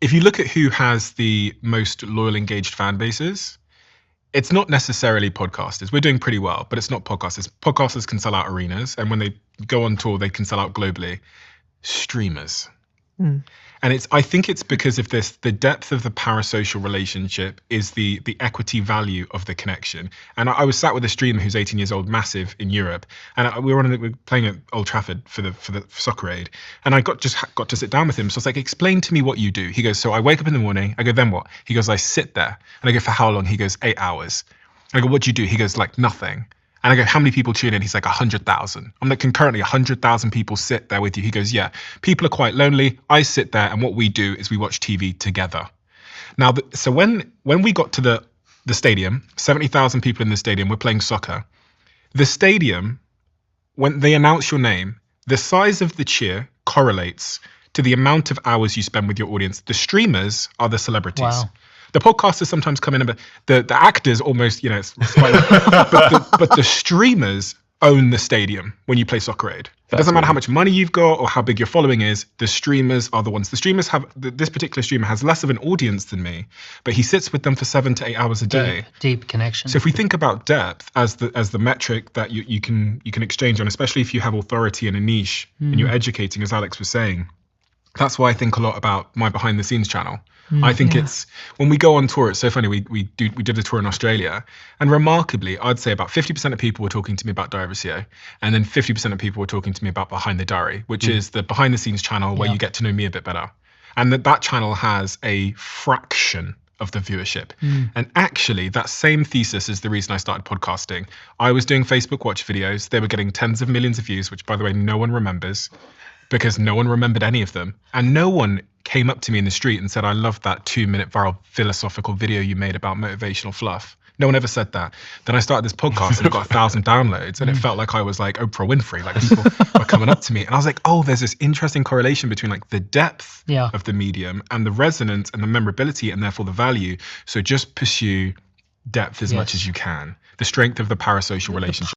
if you look at who has the most loyal, engaged fan bases, it's not necessarily podcasters. We're doing pretty well, but it's not podcasters. Podcasters can sell out arenas, and when they go on tour, they can sell out globally. Streamers. And I think it's because of this, the depth of the parasocial relationship is the equity value of the connection. And I was sat with a streamer who's 18 years old, massive in Europe, and we were playing at Old Trafford for the Soccer Aid, and I got to sit down with him. So I was like, explain to me what you do. He goes, so I wake up in the morning. I go, then what? He goes, I sit there. And I go, for how long? He goes, 8 hours. And I go, what do you do? He goes, like, nothing. And I go, how many people tune in? He's like, 100,000. I'm like, concurrently 100,000 people sit there with you. He goes, yeah, people are quite lonely. I sit there, and what we do is we watch TV together. Now, so when we got to the stadium, 70,000 people in the stadium, we're playing soccer. The stadium, when they announce your name, the size of the cheer correlates to the amount of hours you spend with your audience. The streamers are the celebrities. Wow. The podcasters sometimes come in, but the actors almost, it's quite, but the streamers own the stadium when you play Soccer Aid. It doesn't matter how much money you've got or how big your following is. The streamers are the ones. The streamers have, this particular streamer has less of an audience than me, but he sits with them for 7 to 8 hours a day. Deep connection. So if we think about depth as the metric that you can exchange on, especially if you have authority in a niche and you're educating, as Alex was saying, that's why I think a lot about my behind the scenes channel. I think it's, when we go on tour, it's so funny, we did a tour in Australia, and remarkably, I'd say about 50% of people were talking to me about Diary of a CEO, and then 50% of people were talking to me about Behind the Diary, which is the behind the scenes channel where you get to know me a bit better. And that channel has a fraction of the viewership. And actually, that same thesis is the reason I started podcasting. I was doing Facebook Watch videos. They were getting tens of millions of views, which, by the way, no one remembers, because no one remembered any of them. And no one came up to me in the street and said, I love that 2-minute viral philosophical video you made about motivational fluff. No one ever said that. Then I started this podcast and it got 1,000 downloads, and it felt like I was like Oprah Winfrey. Like, people were coming up to me, and I was like, oh, there's this interesting correlation between like the depth of the medium and the resonance and the memorability, and therefore the value. So just pursue depth as much as you can. The strength of the parasocial relationship.